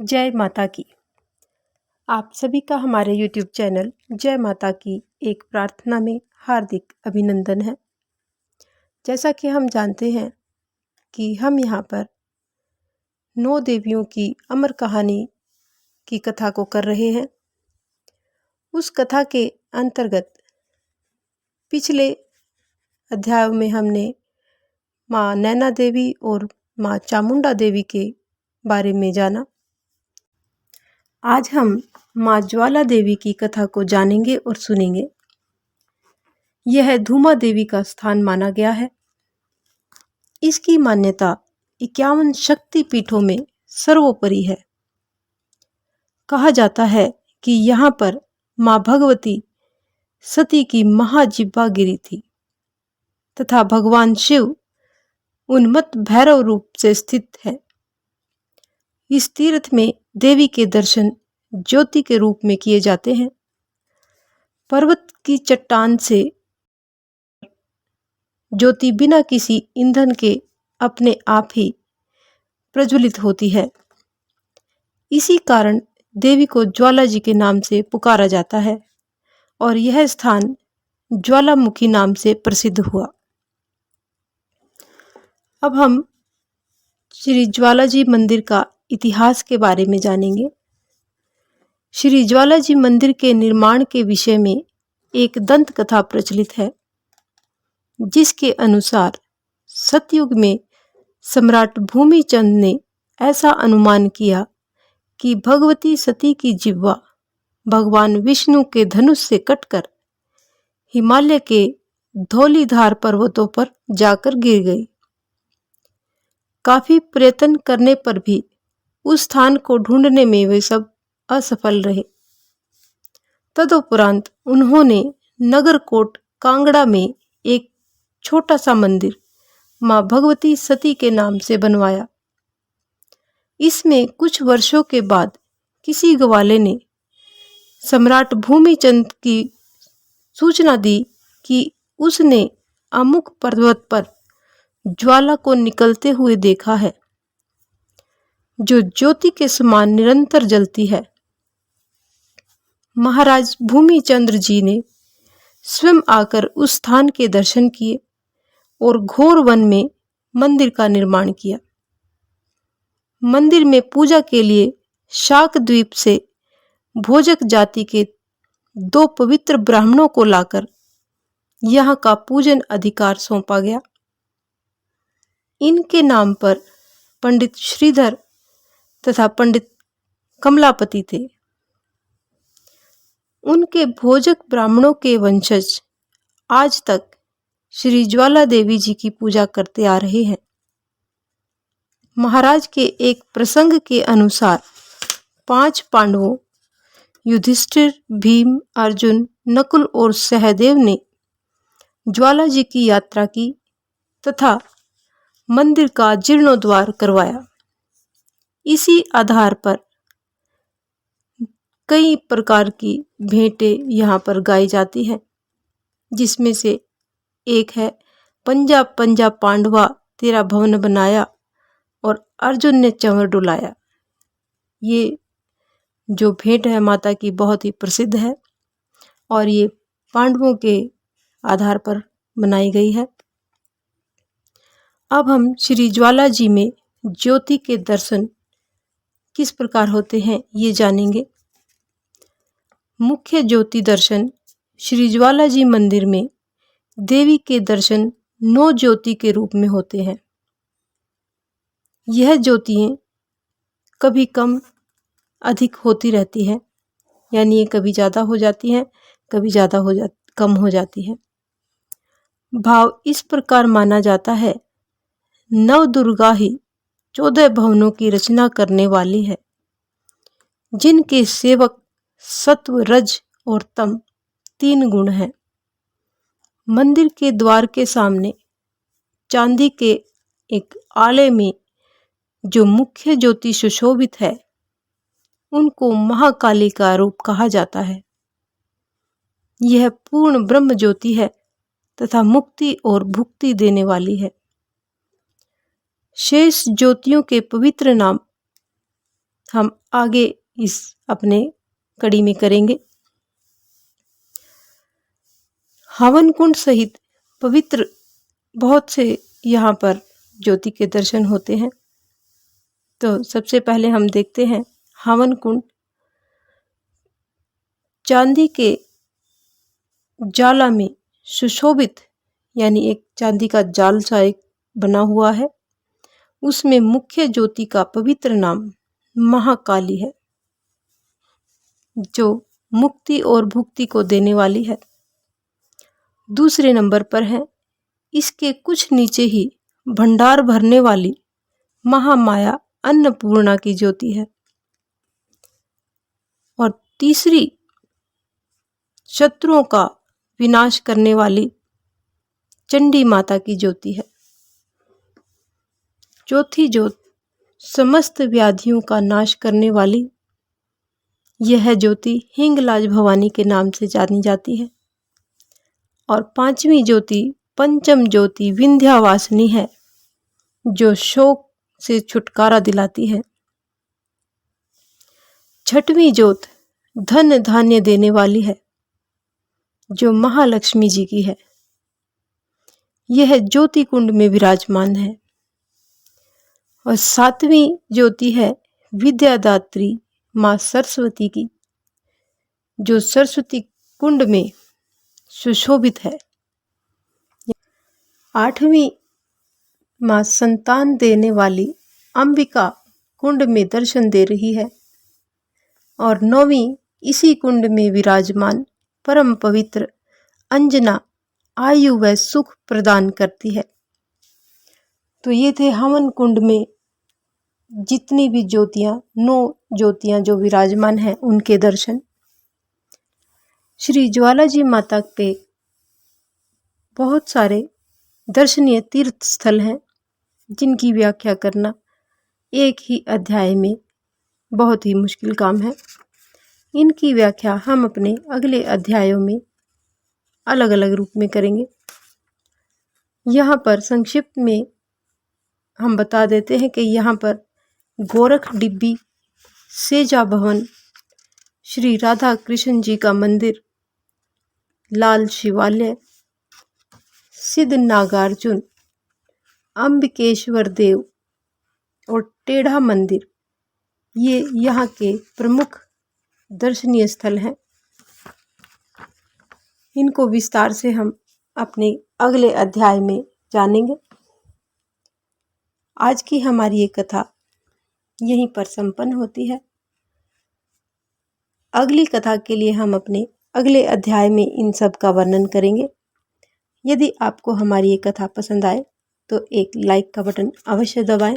जय माता की। आप सभी का हमारे YouTube चैनल जय माता की एक प्रार्थना में हार्दिक अभिनंदन है। जैसा कि हम जानते हैं कि हम यहाँ पर 9 देवियों की अमर कहानी की कथा को कर रहे हैं। उस कथा के अंतर्गत पिछले अध्यायों में हमने माँ नैना देवी और माँ चामुंडा देवी के बारे में जाना। आज हम माँ ज्वाला देवी की कथा को जानेंगे और सुनेंगे। यह धूमा देवी का स्थान माना गया है। इसकी मान्यता 51 शक्ति पीठों में सर्वोपरि है। कहा जाता है कि यहाँ पर माँ भगवती सती की महाजिह्वा गिरी थी तथा भगवान शिव उन्मत्त भैरव रूप से स्थित है। इस तीर्थ में देवी के दर्शन ज्योति के रूप में किए जाते हैं। पर्वत की चट्टान से ज्योति बिना किसी ईंधन के अपने आप ही प्रज्वलित होती है। इसी कारण देवी को ज्वाला जी के नाम से पुकारा जाता है और यह स्थान ज्वालामुखी नाम से प्रसिद्ध हुआ। अब हम श्री ज्वाला जी मंदिर का इतिहास के बारे में जानेंगे। श्री ज्वाला जी मंदिर के निर्माण के विषय में एक दंत कथा प्रचलित है, जिसके अनुसार सतयुग में सम्राट भूमिचंद ने ऐसा अनुमान किया कि भगवती सती की जिह्वा भगवान विष्णु के धनुष से कटकर हिमालय के धौलीधार पर्वतों पर जाकर गिर गई। काफी प्रयत्न करने पर भी उस स्थान को ढूंढने में वे सब असफल रहे। तदुपरांत उन्होंने नगरकोट कांगड़ा में एक छोटा सा मंदिर माँ भगवती सती के नाम से बनवाया। इसमें कुछ वर्षों के बाद किसी ग्वाले ने सम्राट भूमिचंद की सूचना दी कि उसने अमुक पर्वत पर ज्वाला को निकलते हुए देखा है, जो ज्योति के समान निरंतर जलती है। महाराज भूमिचंद्र जी ने स्वयं आकर उस स्थान के दर्शन किए और घोर वन में मंदिर का निर्माण किया। मंदिर में पूजा के लिए शाक द्वीप से भोजक जाति के 2 पवित्र ब्राह्मणों को लाकर यहाँ का पूजन अधिकार सौंपा गया। इनके नाम पर पंडित श्रीधर तथा पंडित कमलापति थे। उनके भोजक ब्राह्मणों के वंशज आज तक श्री ज्वाला देवी जी की पूजा करते आ रहे हैं। महाराज के एक प्रसंग के अनुसार 5 पांडवों युधिष्ठिर, भीम, अर्जुन, नकुल और सहदेव ने ज्वाला जी की यात्रा की तथा मंदिर का जीर्णोद्धार करवाया। इसी आधार पर कई प्रकार की भेंटें यहाँ पर गाई जाती हैं, जिसमें से एक है पंजा पंजा पांडवा तेरा भवन बनाया और अर्जुन ने चंवर डुलाया। ये जो भेंट है माता की बहुत ही प्रसिद्ध है और ये पांडवों के आधार पर बनाई गई है। अब हम श्री ज्वाला जी में ज्योति के दर्शन किस प्रकार होते हैं ये जानेंगे। मुख्य ज्योति दर्शन श्री ज्वाला जी मंदिर में देवी के दर्शन 9 ज्योति के रूप में होते हैं। यह ज्योतियाँ कभी कम अधिक होती रहती है, यानी ये कभी ज़्यादा हो जाती हैं, कभी कम हो जाती है। भाव इस प्रकार माना जाता है, नव दुर्गा ही 14 भवनों की रचना करने वाली है, जिनके सेवक सत्व, रज और तम 3 गुण हैं। मंदिर के द्वार के सामने चांदी के एक आले में जो मुख्य ज्योति सुशोभित है, उनको महाकाली का रूप कहा जाता है। यह पूर्ण ब्रह्म ज्योति है तथा मुक्ति और भुक्ति देने वाली है। शेष ज्योतियों के पवित्र नाम हम आगे इस अपने कड़ी में करेंगे। हवन कुंड सहित पवित्र बहुत से यहाँ पर ज्योति के दर्शन होते हैं। तो सबसे पहले हम देखते हैं हवन कुंड। चांदी के जाला में सुशोभित, यानी एक चांदी का जाल सा एक बना हुआ है। उसमें मुख्य ज्योति का पवित्र नाम महाकाली है, जो मुक्ति और भुक्ति को देने वाली है। दूसरे नंबर पर है, इसके कुछ नीचे ही भंडार भरने वाली महामाया अन्नपूर्णा की ज्योति है। और तीसरी शत्रुओं का विनाश करने वाली चंडी माता की ज्योति है। चौथी ज्योत समस्त व्याधियों का नाश करने वाली, यह ज्योति हिंगलाज भवानी के नाम से जानी जाती है। और पांचवी ज्योति पंचम ज्योति विंध्यावासिनी है, जो शोक से छुटकारा दिलाती है। छठवीं ज्योत धन धान्य देने वाली है, जो महालक्ष्मी जी की है। यह ज्योति कुंड में विराजमान है। और सातवीं ज्योति है विद्यादात्री माँ सरस्वती की, जो सरस्वती कुंड में सुशोभित है। आठवीं माँ संतान देने वाली अंबिका कुंड में दर्शन दे रही है। और नौवीं इसी कुंड में विराजमान परम पवित्र अंजना आयु व सुख प्रदान करती है। तो ये थे हवन कुंड में जितनी भी ज्योतियाँ, 9 ज्योतियाँ जो विराजमान हैं, उनके दर्शन। श्री ज्वालाजी माता के बहुत सारे दर्शनीय तीर्थ स्थल हैं, जिनकी व्याख्या करना एक ही अध्याय में बहुत ही मुश्किल काम है। इनकी व्याख्या हम अपने अगले अध्यायों में अलग अलग रूप में करेंगे। यहाँ पर संक्षिप्त में हम बता देते हैं कि यहाँ पर गोरख डिब्बी, सेजा भवन, श्री राधा कृष्ण जी का मंदिर, लाल शिवालय, सिद्ध नागार्जुन, अंबिकेश्वर देव और टेढ़ा मंदिर, ये यहाँ के प्रमुख दर्शनीय स्थल हैं। इनको विस्तार से हम अपने अगले अध्याय में जानेंगे। आज की हमारी ये कथा यहीं पर संपन्न होती है। अगली कथा के लिए हम अपने अगले अध्याय में इन सब का वर्णन करेंगे। यदि आपको हमारी ये कथा पसंद आए तो एक लाइक का बटन अवश्य दबाएं।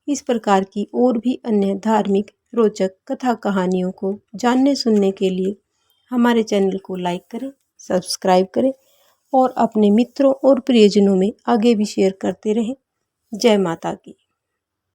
इस प्रकार की और भी अन्य धार्मिक रोचक कथा कहानियों को जानने सुनने के लिए हमारे चैनल को लाइक करें, सब्सक्राइब करें और अपने मित्रों और प्रियजनों में आगे भी शेयर करते रहें। जय माता की।